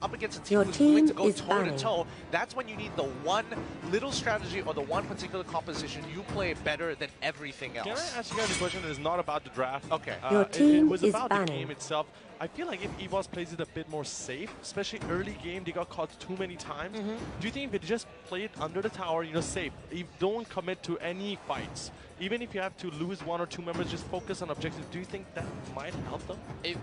up against a team who's willing to go toe-to-toe, that's when you need the one little strategy or the one particular composition you play better than everything else. Can I ask you guys a question that is not about the draft? Okay. Your team it was is about banning. the game itself. I feel like if EVOS plays it a bit more safe, especially early game, they got caught too many times. Do you think if they just play it under the tower, you know, safe, don't commit to any fights, even if you have to lose one or two members, just focus on objectives, do you think that might help them? It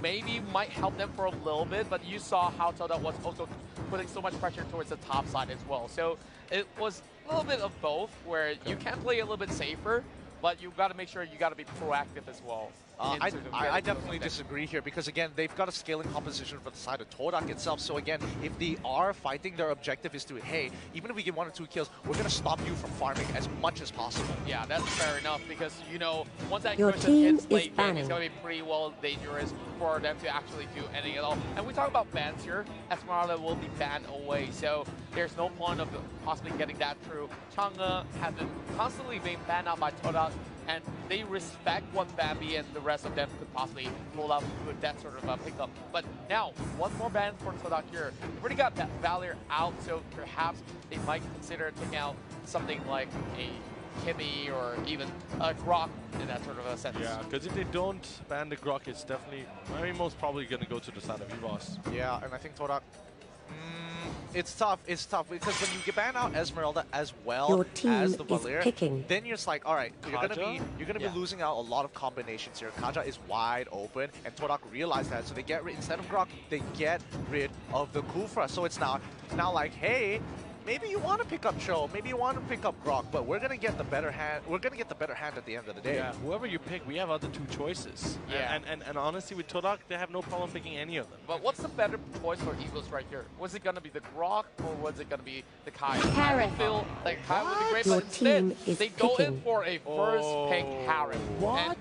maybe might help them for a little bit, but you saw how TODAK was also putting so much pressure towards the top side as well. So it was a little bit of both, where you can play a little bit safer, but you've got to make sure you got to be proactive as well. I definitely disagree here because, again, they've got a scaling composition for the side of TODAK itself. So, again, if they are fighting, their objective is to, hey, even if we get 1 or 2 kills, we're going to stop you from farming as much as possible. Yeah, that's fair enough because, you know, once that Your cushion team hits late is game, it's going to be pretty well dangerous for them to actually do anything at all. And we talk about bans here. Esmeralda will be banned away, so there's no point of possibly getting that through. Chang'e has been constantly being banned out by TODAK, and they respect what Bambi and the rest of them could possibly pull up with that sort of pickup. But now, one more ban for TODAK here. They've already got that Valier out, so perhaps they might consider taking out something like a Kimmy or even a Grok in that sort of a sense. Yeah, because if they don't ban the Grok, it's definitely, I mean, most probably going to go to the side of EVOS. Yeah, and I think TODAK, it's tough because when you ban out Esmeralda as well as the Valier, then you're just like, all right, you're gonna be losing out a lot of combinations here. Kaja is wide open, and TODAK realized that, so they get rid, instead of Grok, they get rid of the Kufra. So it's now like, hey, maybe you want to pick up Cho, maybe you want to pick up Grok, but we're gonna get the better hand. We're gonna get the better hand at the end of the day. Yeah, whoever you pick, we have other 2 choices. Yeah, and honestly, with TODAK, they have no problem picking any of them. But what's the better choice for EVOS right here? Was it gonna be the Grok or was it gonna be the Kai? I feel like Kai would be great, but instead they go in for a first pick Harem. What?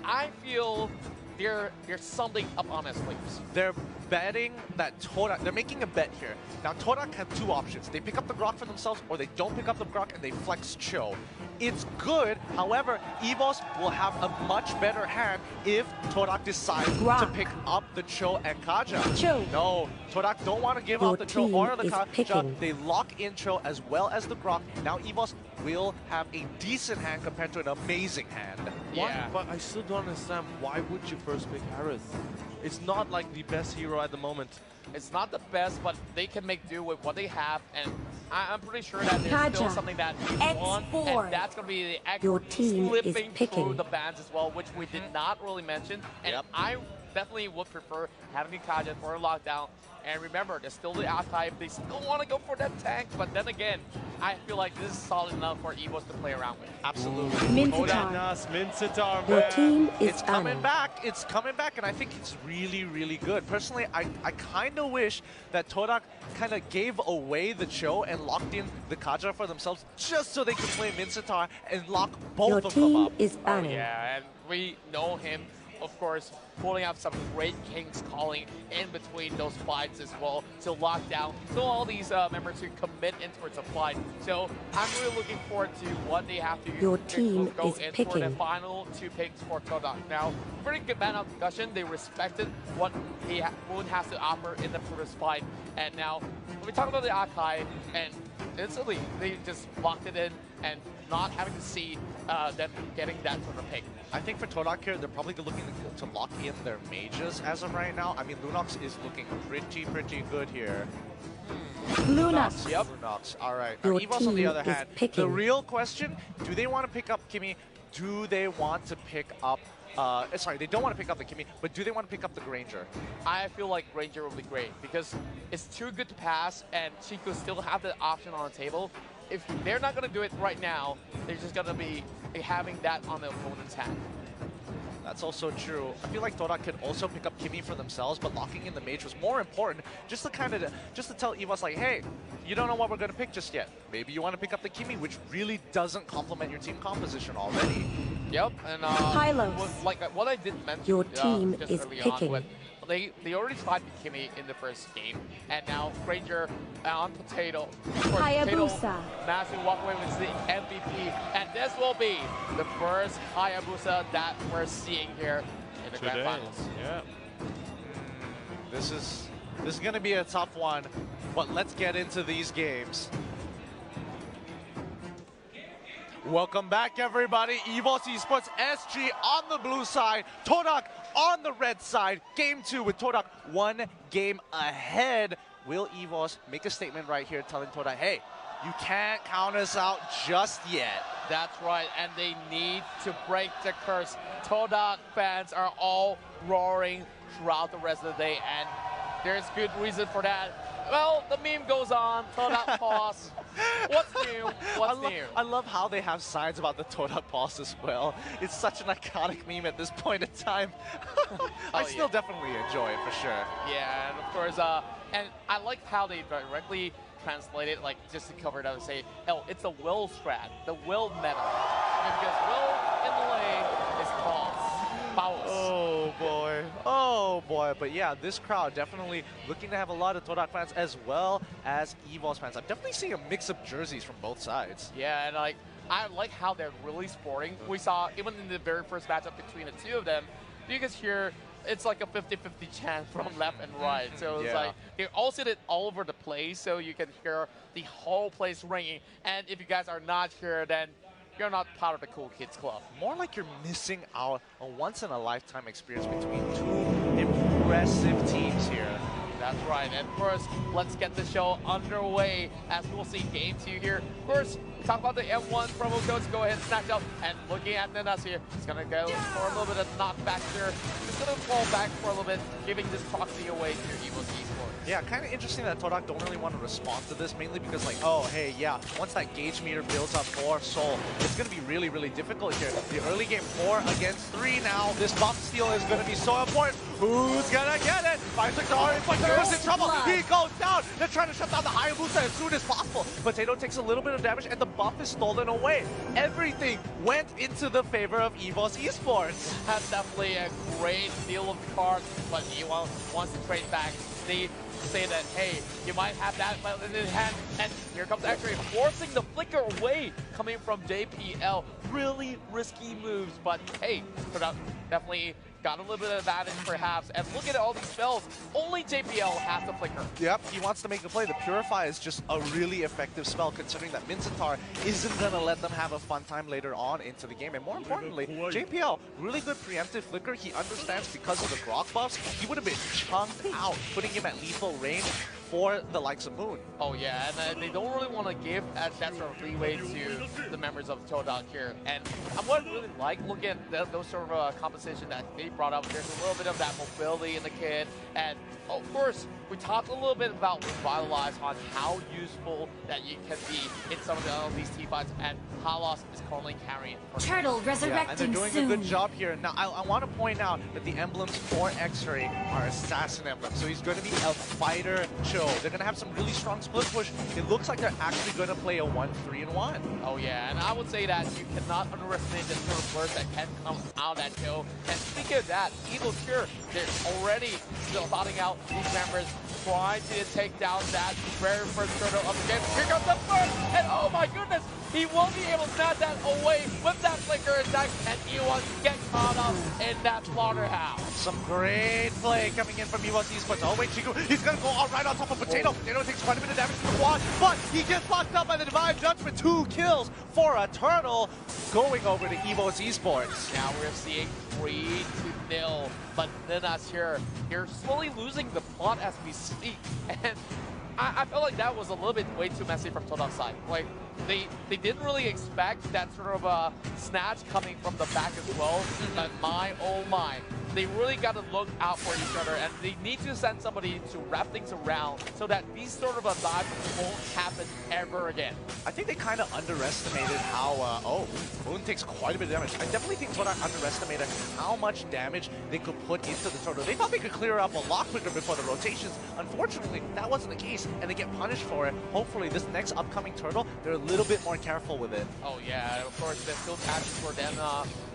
And I feel there's something up on his sleeves. They're betting that TODAK, they're making a bet here. Now, TODAK have 2 options. They pick up the Grok for themselves, or they don't pick up the Grok and they flex Cho. It's good, however, EVOS will have a much better hand if TODAK decides to pick up the Cho and Kaja. No, TODAK don't want to give up the Cho or the Kaja. They lock in Cho as well as the Grok. Now, EVOS will have a decent hand compared to an amazing hand. Yeah, but I still don't understand, why would you first pick Harith? It's not like the best hero at the moment. It's not the best, but they can make do with what they have, and I'm pretty sure that there's still something that they want, and that's going to be the X slipping through the bans as well, which we did not really mention, and I definitely would prefer having a Kaja for a lockdown. And remember, there's still the archive. They still want to go for that tank, but then again, I feel like this is solid enough for EVOS to play around with. Absolutely. Mincetar, your team is it's coming back. It's coming back, and I think it's really, really good. Personally, I kind of wish that TODAK kind of gave away the Cho and locked in the Kaja for themselves, just so they could play Mincetar and lock both of them up. Oh, yeah, and we know him, of course, pulling out some great Kings calling in between those fights as well to lock down so all these members who commit in towards a fight. So I'm really looking forward to what they have to your team go is in picking for the final 2 picks for TODAK. Now, pretty good ban out discussion. They respected what Moon has to offer in the previous fight. And now, when we talk about the Akai, and instantly they just locked it in and not having to see them getting that sort of pick. I think for TODAK here, they're probably looking to lock in their mages as of right now. I mean, Lunox is looking pretty good here. Lunox. Yep. Lunox. All right. Now, EVOS, on the other hand, the real question, do they want to pick up Kimmy? Do they want to pick up... sorry, they don't want to pick up the Kimmy, but do they want to pick up the Granger? I feel like Granger will be great because it's too good to pass, and she could still have the option on the table. If they're not going to do it right now, they're just going to be having that on the opponent's hand. That's also true. I feel like TODAK could also pick up Kimmy for themselves, but locking in the mage was more important, just to tell EVOS like, hey, you don't know what we're going to pick just yet. Maybe you want to pick up the Kimmy, which really doesn't complement your team composition already. Yep, and like what I did mention your team just is early picking. on, they already tried with Kimmy in the first game, and now Granger on Potato. Hayabusa. Massive walk away with the MVP, and this will be the first Hayabusa that we're seeing here in the Grand Finals. Yeah. This is This is going to be a tough one, but let's get into these games. Welcome back, everybody. EVOS Esports SG on the blue side, TODAK on the red side. Game 2 with TODAK 1 game ahead. Will EVOS make a statement right here telling TODAK, hey, you can't count us out just yet? That's right, and they need to break the curse. TODAK fans are all roaring throughout the rest of the day, and there's good reason for that. Well, the meme goes on, TODAK pause. What's new? What's new? I love how they have signs about the TODAK pause as well. It's such an iconic meme at this point in time. I still definitely enjoy it for sure. Yeah, and of course, and I like how they directly translate it, like just to cover it up and say, oh, it's a will strat, the will meta. Because will in the lane is pause. Oh boy, oh boy. But yeah, this crowd definitely looking to have a lot of TODAK fans as well as EVOS fans. I'm definitely seeing a mix of jerseys from both sides. Yeah, and like I like how they're really sporting. We saw even in the very first matchup between the two of them, you can hear it's like a 50-50 chant from left and right. So it's like you all see it all over the place, so you can hear the whole place ringing. And if you guys are not here, then you're not part of the Cool Kids Club. More like you're missing out a once-in-a-lifetime experience between two impressive teams here. That's right, and first, let's get the show underway as we'll see Game 2 here. First, talk about the M1 promo codes. Go ahead and snatch up, and looking at Ninas here, he's gonna go for a little bit of knockback here. He's gonna fall back for a little bit, giving this proxy away to EVOS Esports. Yeah, kind of interesting that TODAK don't really want to respond to this, mainly because like, oh, hey, yeah, once that gauge meter builds up for Seoul, it's going to be really, really difficult here. The early game 4 against 3 now. This buff steal is going to be so important. Who's going to get it? 5-6 to Orange, but Potaito's in trouble. He goes down. They're trying to shut down the Hayabusa as soon as possible. Potato takes a little bit of damage, and the buff is stolen away. Everything went into the favor of EVOS Esports. That's definitely a great deal of cards, but he wants to trade back. They say that, hey, you might have that in hand, and here comes X-Ray forcing the flicker away coming from JPL. Really risky moves, but hey, definitely got a little bit of advantage perhaps. And look at all these spells. Only JPL has the flicker. Yep, he wants to make the play. The Purify is just a really effective spell considering that Mincentar isn't going to let them have a fun time later on into the game. And more importantly, JPL, really good preemptive flicker. He understands because of the Grok buffs, he would have been chunked out, putting him at lethal range for the likes of Moon. Oh yeah, and they don't really want to give that sort of leeway to the members of TODAK here. And I would really like looking at those sort of composition that they brought up. There's a little bit of that mobility in the kit, and of course, we talked a little bit about Revitalize on how useful that you can be in some of these team fights, and Halos is currently carrying. Turtle resurrecting and they're doing a good job here. Now, I want to point out that the emblems for X-Ray are assassin emblems, so he's going to be a fighter Cho. They're going to have some really strong split push. It looks like they're actually going to play a 1-3-1. Oh yeah, and I would say that you cannot underestimate the sort of burst that can come out of that Cho. And speaking of that, Evil Cure, they're already plotting out these members, trying to take down that very first turtle of the game. Here comes the first, and oh my goodness, he won't be able to snatch that away with that flicker attack, and EVOS get caught up in that slaughterhouse. Some great play coming in from EVOS Esports. Oh wait, Chiku, he's gonna go all right on top of Potato. Potato takes quite a bit of damage to the quad, but he gets locked up by the Divine Judgment. 2 kills for a turtle, going over to EVOS Esports. Now we're seeing 3-0, but Ninas here, they're slowly losing the plot as we speak, and I felt like that was a little bit way too messy from TODAK's side. Like, they didn't really expect that sort of a snatch coming from the back as well, but my oh my. They really got to look out for each other, and they need to send somebody to wrap things around so that these sort of dives won't happen ever again. I think they kind of underestimated how, oh, Moon takes quite a bit of damage. I definitely think TODAK underestimated how much damage they could put into the turtle. They thought they could clear up a lot quicker before the rotations. Unfortunately, that wasn't the case, and they get punished for it. Hopefully, this next upcoming turtle, they're a little bit more careful with it. Oh yeah, of course, there's still patches for them,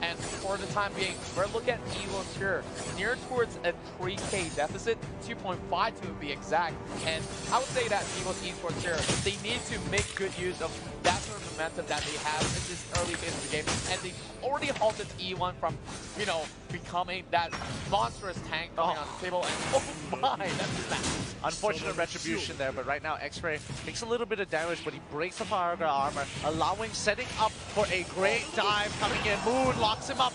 and for the time being, we're looking at EVOS here, near towards a 3K deficit, 2.5 to be exact, and I would say that EVOS Esports here, they need to make good use of that sort of momentum that they have in this early phase of the game, and they already halted E1 from, you know, becoming that monstrous tank coming on the table. And oh my, that's massive. Unfortunate retribution there, but right now X-Ray takes a little bit of damage, but he breaks the Fire armor, setting up for a great dive coming in. Moon locks him up.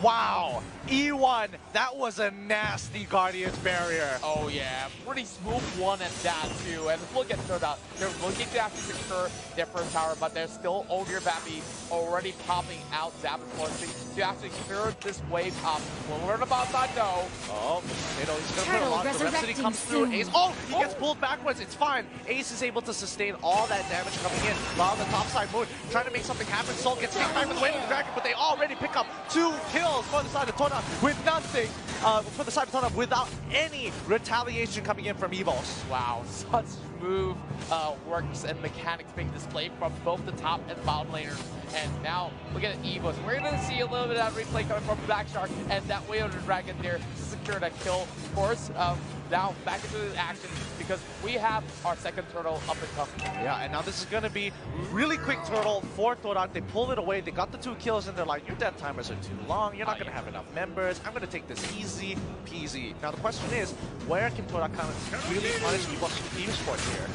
Wow, E1, that was a nasty Guardian's barrier. Oh yeah, pretty smooth one at that too. And look at TODAK. They're looking to actually secure their first tower, but there's still Odir Bambi already popping out Zap forcing to actually clear this wave up. When we're about side though. Oh, you know, he's gonna put a lot. The Rhapsody comes through. Ace, oh, he gets pulled backwards. It's fine. Ace is able to sustain all that damage coming in. While on the top side, Moon trying to make something happen. Soul gets kicked back with the Waving Dragon, but they already pick up 2 kills for the side of TODAK with nothing. For the side of TODAK without any retaliation coming in from EVOS. Wow, such smooth works and mechanics being displayed from both the top and bottom laners. And now look at EVOS. We're going to see a little bit of that replay coming from Black Shark and that way of the Dragon there to secure that kill. Of course, now back into the action because we have our second turtle up and coming. Yeah, and now this is going to be really quick turtle for TODAK. They pulled it away. They got the 2 kills and they're like, your death timers are too long. You're not going to have enough members. I'm going to take this easy peasy. Now the question is, where can TODAK kind of really punish EVOS team sports here?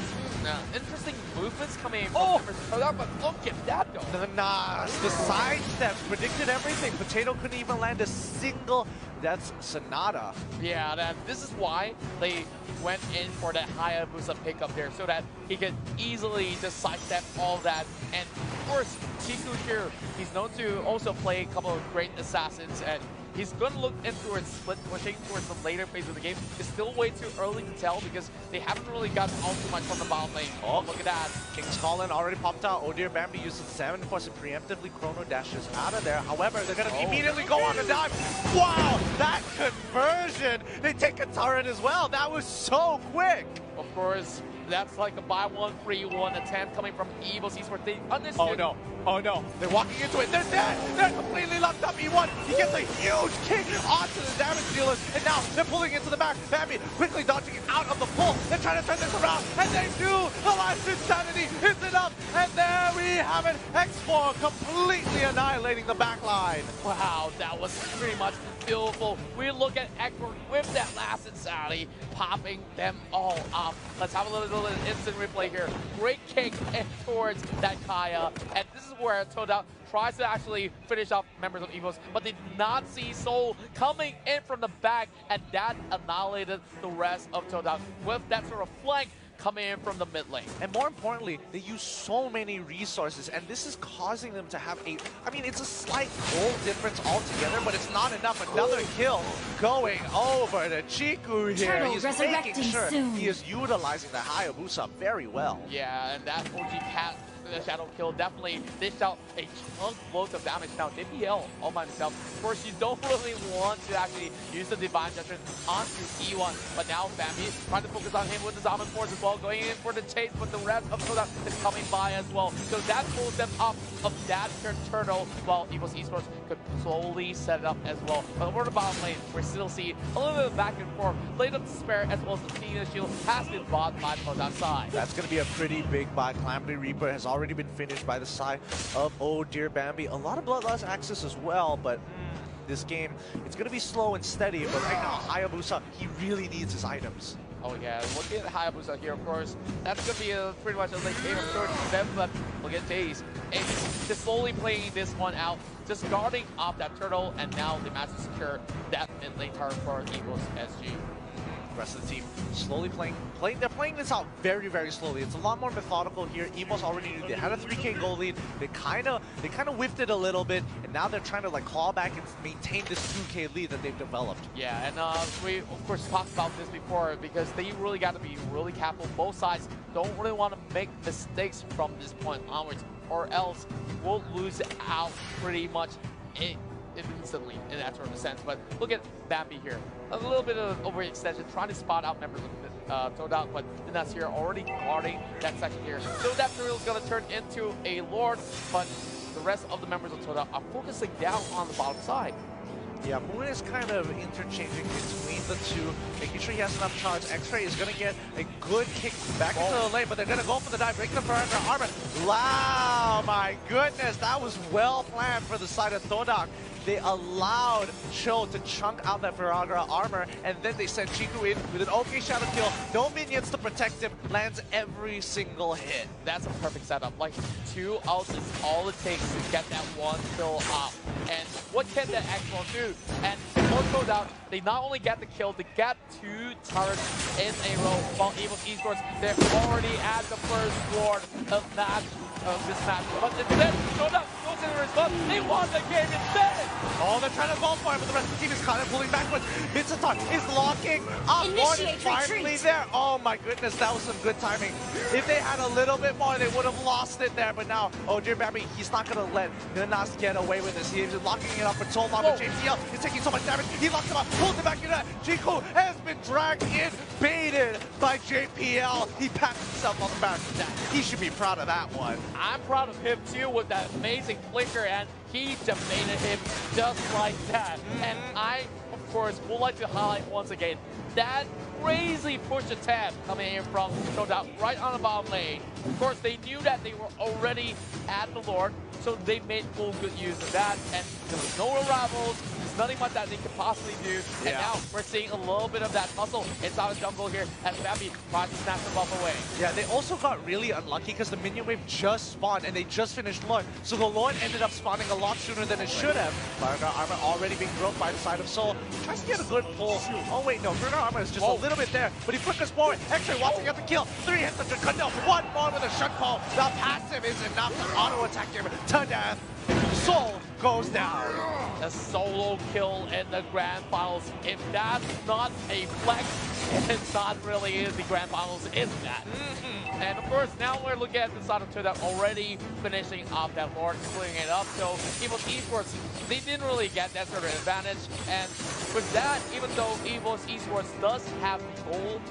Now, interesting movements coming from TODAK, but look at that though. Nah, the side steps predicted everything. Potato couldn't even land a single. That's Sonata. Yeah, this is why they went in for that Hayabusa pickup there, so that he could easily just sidestep all that. And of course, Chiku here, he's known to also play a couple of great assassins, and he's going to look in towards split pushing towards the later phase of the game. It's still way too early to tell because they haven't really gotten all too much from the bottom lane. Oh, look at that. King's Calling already popped out. Odir Bambi uses 7 force and preemptively chrono dashes out of there. However, they're going to immediately go on a dive. Wow, that conversion. They take a turret as well. That was so quick. Of course, that's like a buy one, free one attempt coming from EVOS Esports. They understood. Oh no. Oh no. They're walking into it. They're dead. They're completely locked up. E1, he gets a huge kick onto the damage dealers. And now they're pulling into the back. Bambi quickly dodging out of the pull. They're trying to turn this around. And they do. The last insanity is enough. And there we have it. X4 completely annihilating the back line. Wow, that was pretty much beautiful. We look at Ekberg with that last insanity, popping them all up. Let's have a little instant replay here. Great kick in towards that Kaya. And this is where TODAK tries to actually finish off members of EVOS, but they did not see Soul coming in from the back, and that annihilated the rest of TODAK with that sort of flank coming in from the mid lane. And more importantly, they use so many resources, and this is causing them to have I mean, it's a slight goal difference altogether, but it's not enough. Another kill going over to Chiku here. He's making sure he is utilizing the Hayabusa very well. Yeah, and that OG Cat, the Shadow Kill, definitely dished out a chunk loads of damage. Now, MPL all by himself. Of course, you don't really want to actually use the Divine Judgment onto E1, but now Bambi trying to focus on him with the Zaman Force as well, going in for the chase, but the rest of TODAK is coming by as well. So that pulls them up of that turtle, while EVOS Esports could slowly set it up as well. But over the bottom lane, we still see a little bit of back and forth. Blade of Despair as well as the Tina Shield has been bought by TODAK side. That's going to be a pretty big buy. Calamity Reaper has already been finished by the side of Oh Dear Bambi. A lot of Bloodlust access as well, but this game, it's going to be slow and steady. But right now, Hayabusa, he really needs his items. Oh yeah, looking at Hayabusa here, of course, that's going to be pretty much a late game approach for them, but look at Jace. It's just slowly playing this one out, just guarding off that turtle, and now they managed to secure that mid lane tower for EVOS SG. The rest of the team slowly playing. They're playing this out very, very slowly. It's a lot more methodical here. EVOS already knew they had a 3K goal lead. They kind of whiffed it a little bit, and now they're trying to like claw back and maintain this 2K lead that they've developed. Yeah, and we of course talked about this before because they really got to be really careful. Both sides don't really want to make mistakes from this point onwards, or else we'll lose out pretty much instantly in that sort of sense. But look at Bambi here. A little bit of overextension, trying to spot out members of TODAK, but Nasir already guarding that section here. So that turtle is going to turn into a Lord, but the rest of the members of TODAK are focusing down on the bottom side. Yeah, Moon is kind of interchanging between the two, making sure he has enough charge. X-Ray is going to get a good kick back into the lane, but they're going to go for the dive, break the perimeter armor. Wow, my goodness, that was well planned for the side of TODAK. They allowed Cho to chunk out that Viraga armor, and then they sent Chiku in with an okay shadow kill. No minions to protect him, lands every single hit. That's a perfect setup. Like, 2 ults is all it takes to get that 1 kill up. And what can the X1 do? And for TODAK, they not only get the kill, they get 2 turrets in a row. While EVOS Esports, they're already at the first ward of this match. But instead, TODAK goes in response. They won the game instead! Oh, they're trying to go for it, but the rest of the team is kind of pulling backwards. Mitsutar is locking up. Ward is finally there. Oh my goodness, that was some good timing. If they had a little bit more, they would have lost it there. But now, oh dear Babby, he's not going to let Ninas get away with this. He's locking it up for so long, but JPL is taking so much damage. He locked him up, pulls it back into that. Jiku has been dragged in, baited by JPL. He pats himself on the back. He should be proud of that one. I'm proud of him too with that amazing flicker, and he debated him just like that. And I, of course, would like to highlight once again that crazy push attack coming in from TODAK right on the bottom lane. Of course, they knew that they were already at the Lord, so they made full good use of that. And there was no arrivals. There's nothing much that they could possibly do. And now we're seeing a little bit of that hustle inside the jungle here as Babby tries to snatch the buff away. Yeah, they also got really unlucky because the minion wave just spawned and they just finished Lord. So the Lord ended up spawning a lot sooner than it should have. Viraga armor already being broke by the side of Soul. He tries to get a good pull. Oh wait, no, Viraga armor is just a little bit there, but he flickers forward. X-Ray wants to get the kill. 3 hits of Jacundo. 1 more with a shut call. The passive is enough to auto attack him to death. Soul goes down. A solo kill in the grand finals. If that's not a flex, it's not really in the grand finals, is that? And of course, now we're looking at the side of TODAK already finishing off that Lord, clearing it up. So EVOS Esports, they didn't really get that sort of advantage. And with that, even though EVOS Esports does have the goal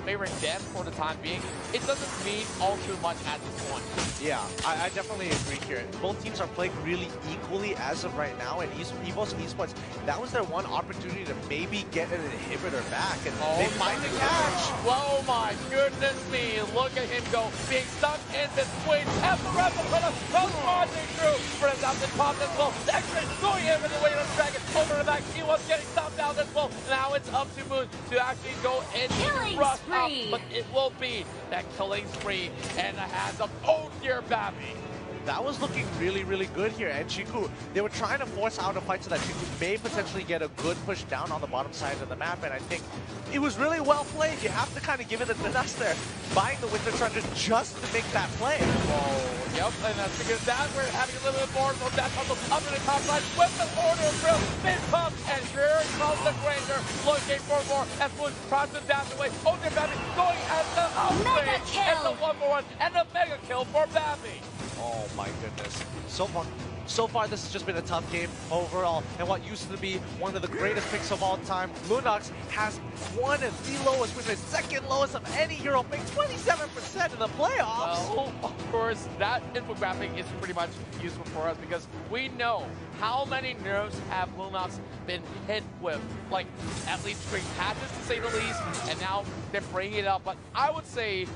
favoring them for the time being, it doesn't mean all too much at this point. Yeah, I definitely agree here. Both teams are playing really equally as of right now, and EVOS Esports, that was their one opportunity to maybe get an inhibitor back, and they find the catch. Oh my goodness me, look at him go, being stuck in between. Have the replica comes marching through, brings out the top as well. X-Ray going in with the weight of the dragon over the back. He was getting stopped down as well. Now it's up to Moon to actually go in and rush up, but it will be that killing spree in the hands of oh dear Babby. That was looking really, really good here. And Chiku, they were trying to force out a fight so that Chiku may potentially get a good push down on the bottom side of the map. And I think it was really well played. You have to kind of give it a Ninas there, buying the Winter Charger just to make that play. Whoa, yep, and that's because that we're having a little bit more of that hustle up in the top side with the order drill. Mid pump, and here comes the Granger looking for more. As Moon tries to dash away. Oh, dear Babby going at the outside. And the 1-for-1 and the mega kill for Babby. Oh my goodness. So far this has just been a tough game overall. And what used to be one of the greatest picks of all time, Lunox has one of the lowest, which is second lowest of any hero pick, 27% in the playoffs. Well, of course, that infographic is pretty much useful for us because we know how many nerfs have Lunox been hit with. Like, at least 3 patches to say the least, and now they're bringing it up. But I would say,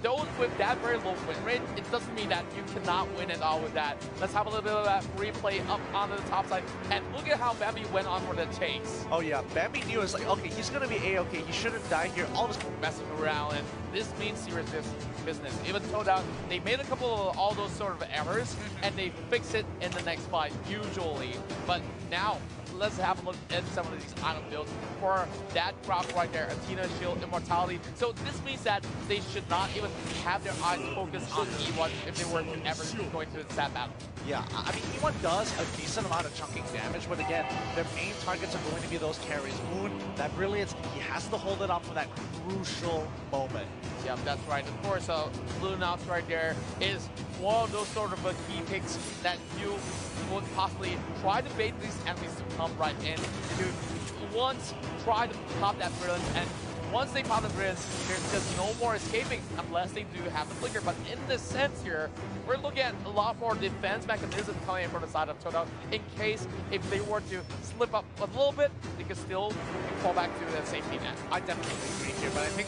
those with that very low win rate, it doesn't mean that you cannot win at all with that. Let's have a little bit of that replay up onto the top side. And look at how Babby went on for the chase. Oh yeah, Babby knew it's like, okay, he's going to be A-okay. He shouldn't die here. All of a sudden, messing around, and this means serious business. Even TODAK, they made a couple of all those sort of errors, and they fix it in the next fight, usually. But now, let's have a look at some of these item builds for that crop right there, Athena, Shield, Immortality. So this means that they should not even have their eyes focused on E1 if they were ever going to the stat battle. Yeah, I mean, E1 does a decent amount of chunking damage, but again, their main targets are going to be those carries. Moon, that brilliance, he has to hold it up for that crucial moment. Yeah, that's right. Of course, Lunox right there is one of those sort of key picks that you would possibly try to bait these enemies to come right in to once try to pop that brilliance and once they pop the bridge, there's just no more escaping unless they do have the flicker. But in this sense here, we're looking at a lot more defense mechanism coming in from the side of TODAK in case if they were to slip up a little bit, they could still fall back to the safety net. I definitely agree here, but I think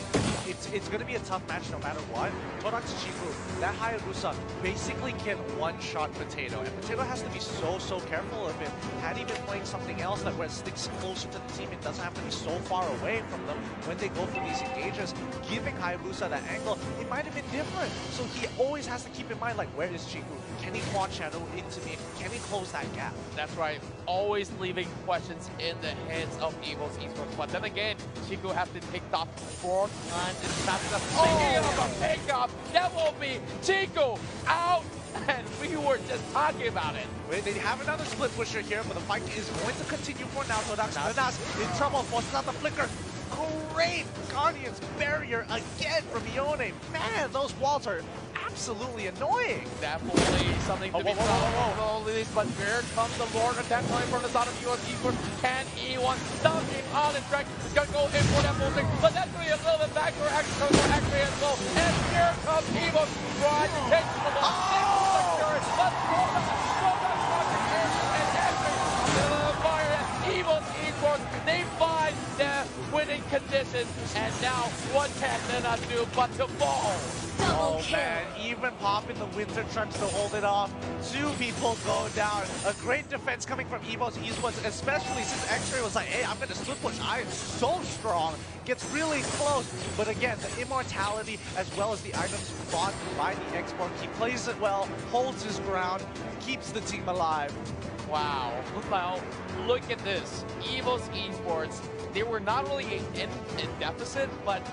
it's going to be a tough match no matter what. TODAK's Chiku, that Hayabusa basically can one-shot Potato, and Potato has to be so careful of it. Had he been playing something else that where it sticks closer to the team, it doesn't have to be so far away from them when they go for these engages. Giving Hayabusa that angle, it might have been different. So he always has to keep in mind, like, where is Chiku? Can he quad shadow into me? Can he close that gap? That's right. Always leaving questions in the heads of EVOS Esports. But then again, Chiku has been picked off 4 times in the past. Speaking of a pickup, that will be Chiku out. And we were just talking about it. Wait, they have another split pusher here, but the fight is going to continue for now. TODAK's in trouble, forces out the flicker. Great Guardian's barrier again from Ione. Man, those walls are absolutely annoying. Definitely something to be proud of. But here comes the Lord attack coming from the side of EVOS Esports. Can E1 stop him on his track? He's going to go in for that bullseye. But that's going to be a little bit backdoor action coming from X-Ray as well. And here comes EVOS trying to take the ball. Let's go. And X-Ray fire at EVOS Esports. They find the winning condition. And now what can they not do but to fall? Oh man, even popping the winter trucks to hold it off. 2 people go down. A great defense coming from EVOS Esports, especially since X-Ray was like, hey, I'm gonna split push. I am so strong. Gets really close. But again, the immortality as well as the items bought by the X-Borg. He plays it well, holds his ground, keeps the team alive. Wow. Well, look at this. EVOS Esports, they were not only in deficit, but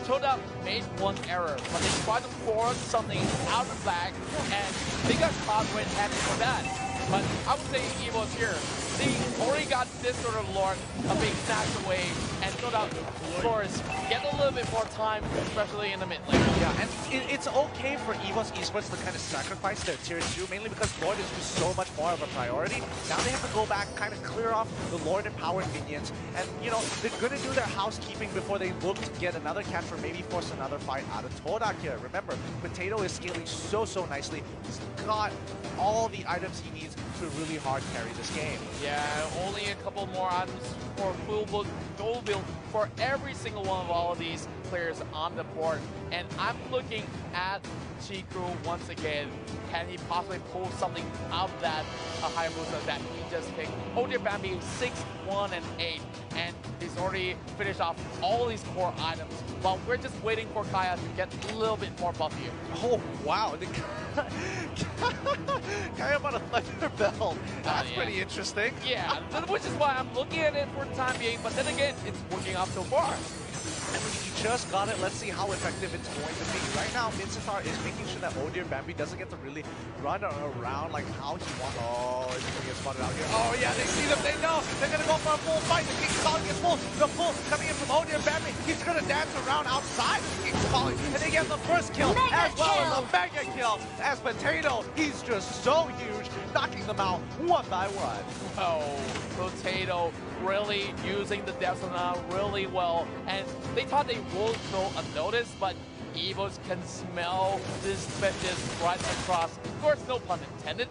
TODAK made one error, but they tried to force something out of the bag, and they got caught red-handed for that. But I would say EVOS here, they already got this sort of lord of being snatched away, and TODAK, of course, get a little bit more time, especially in the mid lane. Yeah, and it's okay for EVOS Esports to kind of sacrifice their tier 2, mainly because Lord is just so much more of a priority. Now they have to go back, kind of clear off the Lord empowered minions, and you know, they're gonna do their housekeeping before they look to get another catch or maybe force another fight out of TODAK here. Remember, Potato is scaling so nicely. He's got all the items he needs to really hard carry this game. Yeah, only a couple more items for full gold build for every single one of all of these players on the board. And I'm looking at Chiku once again. Can he possibly pull something out of that Hayabusa that he just picked? Oh dear Bambi, 6, 1, and 8. And he's already finished off all these core items. While we're just waiting for Kaya to get a little bit more buff here. Oh, wow. Kaya on a Thunder Belt. That's pretty interesting. Yeah, which is why I'm looking at it for the time being. But then again, it's working out so far. I mean, he just got it. Let's see how effective it's going to be. Right now, Mincetar is making sure that Oh Dear Bambi doesn't get to really run around like how he wants. Oh, he's going to get spotted out here. Oh, yeah, they see them. They know. They're going to go for a full fight. The King's Calling is full. The full coming in from Oh Dear Bambi. He's going to dance around outside the King's Calling. And they get the first kill as well as a mega kill. As Potato, he's just so huge, knocking them out one by one. Oh, Potato really using the Desona really well, and they thought they would go unnoticed, but EVOS can smell this vicious right across. Of course, no pun intended.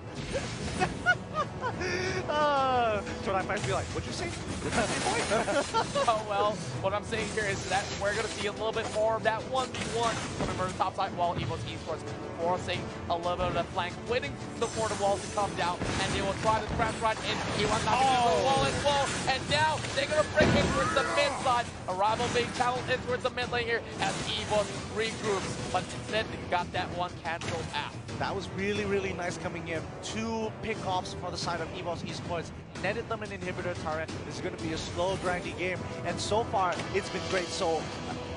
So I might be like, what'd you say? Oh well, what I'm saying here is that we're going to see a little bit more of that 1v1 coming from the top side while EVOS Esports forcing a little bit of the flank, waiting for the walls to come down, and they will try to crash right in. E1 knocking into the wall as well, and now they're going to break in towards the mid side. Arrival being channeled in towards the mid lane here as EVOS regroups, but instead they got that one cancelled out. That was really nice coming in. 2 pickoffs for the side of EVOS Esports. Netted them an inhibitor turret. This is going to be a slow, grindy game. And so far, it's been great. So,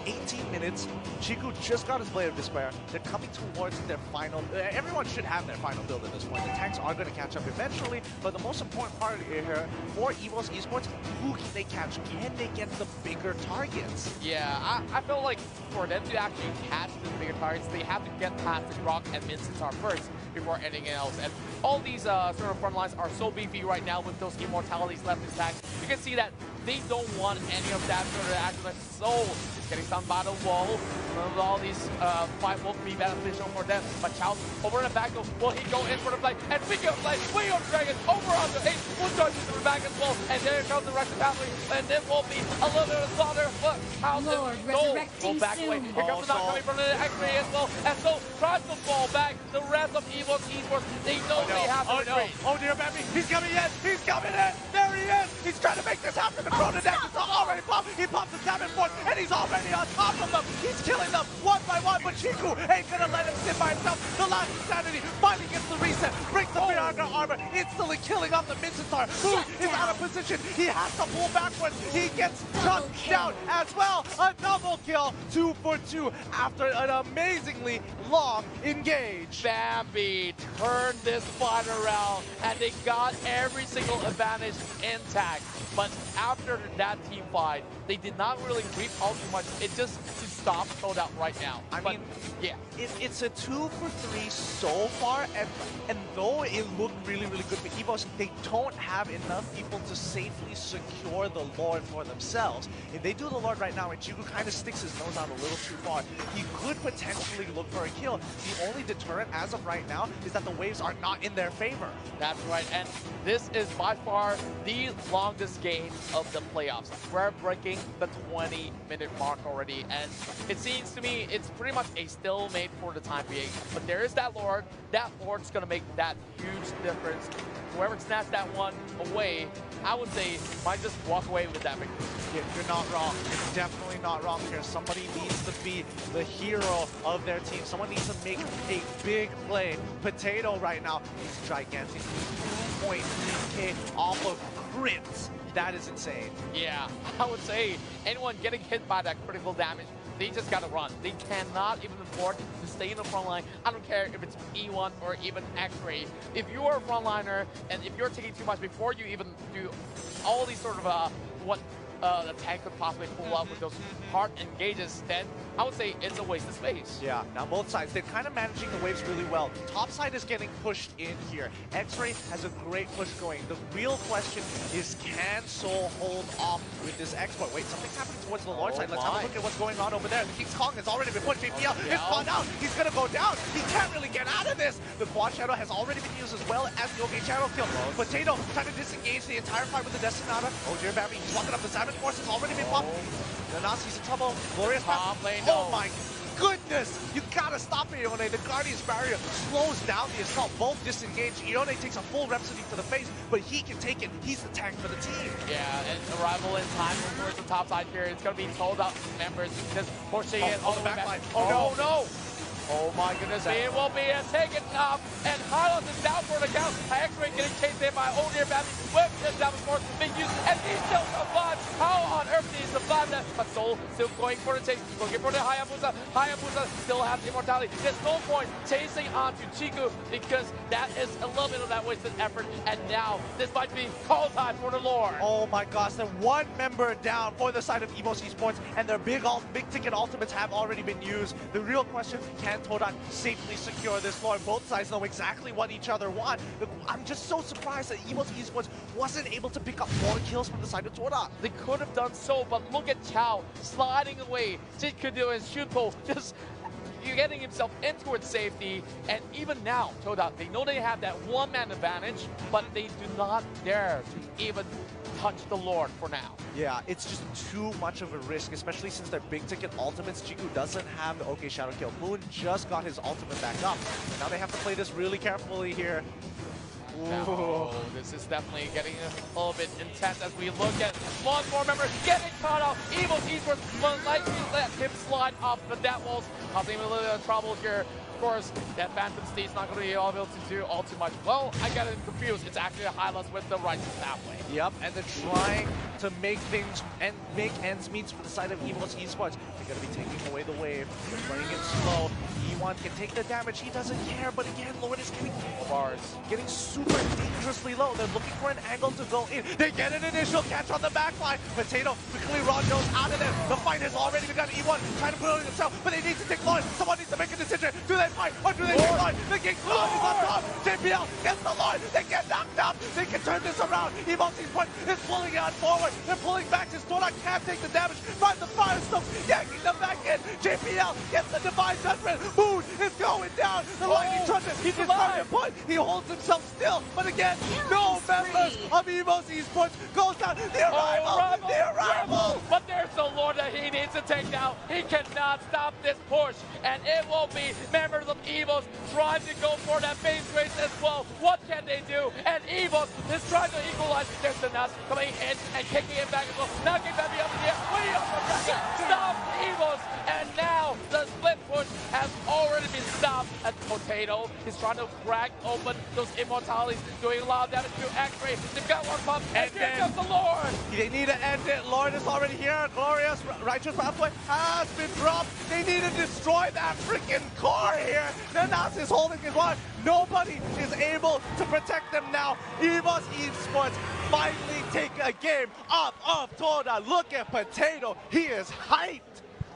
18 minutes. Chiku just got his Blade of Despair. They're coming towards their final. Everyone should have their final build at this point. The tanks are going to catch up eventually. But the most important part here for EVOS Esports, who can they catch? Can they get the bigger targets? Yeah, I feel like for them to actually catch the bigger targets, they have to get past the Grok and Mincetar first before anything else. And all these sort of front lines are so beefy right now with those immortalities left intact. You can see that They don't want any of that sort of action. Like Soul is getting stunned by the wall. None of all these fight won't be beneficial for them. But Chao over the back, will he go in for the play? And speaking of play, Wing of Dragon over on the 8. Will charge into the back as well. And there comes the Rex family. And it will be a little bit of slaughter. But Chao go back away. Here comes the knock coming from the X-Ray as well. And so tries to fall back. The rest of EVOS Esports, they know they have to retreat. Oh dear, baby. He's coming in. He's coming in. There he is. He's trying to make this happen. The Chrono Deck is already popped. He pops the Salmon Force, and he's already on top of them. He's killing them one by one, but Chiku ain't gonna let him sit by himself. The last Insanity finally gets the reset, breaks the Bianca armor, instantly killing off the Mincetar, who is out of position. He has to pull backwards. He gets shut down as well. A double kill, 2 for 2 after an amazingly long engage. Bambi turned this fight around, and they got every single advantage intact. But after that team fight, they did not really creep out too much. It just to stop TODAK right now. I mean, yeah, it's a 2 for 3 so far, and though it looked really good for EVOS, they don't have enough people to safely secure the Lord for themselves. If they do the Lord right now, and Chiku kind of sticks his nose out a little too far, he could potentially look for a kill. The only deterrent as of right now is that the waves are not in their favor. That's right, and this is by far the longest game of the playoffs. We're breaking the 20-minute mark already, and it seems to me it's pretty much a stalemate for the time being. But there is that Lord. That Lord's going to make that huge difference. Whoever snatched that one away, I would say, might just walk away with that victory. Yeah, you're not wrong. You're definitely not wrong here. Somebody needs to be the hero of their team. Someone needs to make a big play. Potato right now, he's gigantic. 2.3K off of crits. That is insane. Yeah, I would say anyone getting hit by that critical damage, they just gotta run. They cannot even afford to stay in the front line. I don't care if it's E1 or even X-Ray. If you are a frontliner and if you're taking too much before you even do all these sort of what the tank could possibly pull out with those hard engages, then I would say it's a waste of space. Yeah, now both sides, they're kind of managing the waves really well. Top side is getting pushed in here. X-Ray has a great push going. The real question is, can Soul hold off with this exploit? Wait, something's happening towards the large side. Let's have a look at what's going on over there. The King's Kong has already been pushed. MPL is caught out. He's going to go down. He can't really get out of this. The Quad Shadow has already been used as well as the OK Shadow kill. Potato trying to disengage the entire fight with the Destinata. Oh dear, Babby, he's walking up. The Salmon Force has already been popped. Nanasi's in trouble. Glorious top lane. Oh my goodness! You gotta stop it, Ione. The Guardian's Barrier slows down the assault. Both disengage. Ione takes a full Rhapsody to the face, but he can take it. He's the tank for the team. Yeah, and arrival in time towards the top side here. It's gonna be TODAK members just pushing it all the back line. Oh no! Oh my goodness, it will be taken off, and Hylos is down for the count. X-Ray getting chased in by Onir Babby with the Salmon Force being used, and he still survives. How on earth did he survive that? But Soul still going for the chase, looking for the Hayabusa. Hayabusa still has immortality. There's no point chasing onto Chiku because that is a little bit of that wasted effort, and now this might be call time for the Lord. Oh my gosh, they're one member down for the side of EVOS Esports, and their big ticket ultimates have already been used. The real question, can TODAK safely secure this Lord? Both sides know exactly what each other want. I'm just so surprised that EVOS Esports wasn't able to pick up more kills from the side of TODAK. They could have done so, but look at Chao sliding away. Jitkudu and Shunpo just getting himself into its safety, and even now, TODAK, they know they have that one-man advantage, but they do not dare to even touch the Lord for now. Yeah, it's just too much of a risk, especially since their big ticket ultimates. Chiku doesn't have the OK Shadow kill. Moon just got his ultimate back up. Now they have to play this really carefully here. Now, this is definitely getting a little bit intense as we look at one more member getting caught out. EVOS Esports will likely let him slide off the death walls, causing him a little bit of trouble here. Of course, that Phantom Steed's not going to be able to do all too much. Well, I got it confused. It's actually a Hylos with the righteous pathway. Yep, and they're trying to make things and make ends meet for the side of EVOS Esports. They're going to be taking away the wave. They're playing it slow. E1 can take the damage. He doesn't care, but again, Lord is getting super dangerously low. They're looking for an angle to go in. They get an initial catch on the backline. Potato quickly Ron goes out of there. The fight has already begun. E1 trying to put it on himself, but they need to take Lord. Someone needs to make a decision. Do they fight? Or do they fight? The King Lord is on top. JPL gets the Lord. They get knocked up. They can turn this around. EVOS Esports is pulling it on forward. They're pulling back. His TODAK can't take the damage. Finds the Firestone, yanking them back in. JPL gets the Divine Judgment. Moon is going down. The Lightning Trumpet is starting to put. He holds himself still. But again, no members of EVOS Esports goes down. The arrival! The arrival! But there's the Lord that he needs to take down. He cannot stop this push. And it will be members of EVOS trying to go for that base race as well. What can they do? And EVOS is trying to equalize. There's the Nuts coming in and kicking it back as well. Knocking back up in the air. Way up the bracket. Stop EVOS. And now the split push has already been stopped. And Potato is trying to crack open those immortalities, doing a lot of damage to X-Ray. They've got one pump. And here comes the Lord. They need to end it. Lord is already here. Glorious Righteous Pathway has been dropped. They need to destroy that freaking core here. Nanas is holding his one. Nobody is able to protect them now. EVOS Esports finally take a game off of Toda. Look at Potato. He is hyped.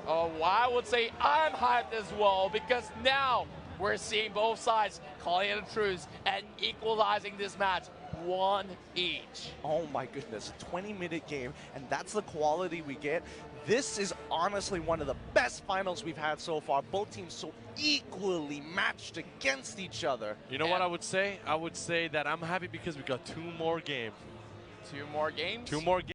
Oh, well, I would say I'm hyped as well, because now we're seeing both sides calling it a truce and equalizing this match 1 each. Oh my goodness, 20-minute game, and that's the quality we get. This is honestly one of the best finals we've had so far. Both teams so equally matched against each other. You know what I would say? I would say that I'm happy because we got 2 more games. 2 more games? 2 more games.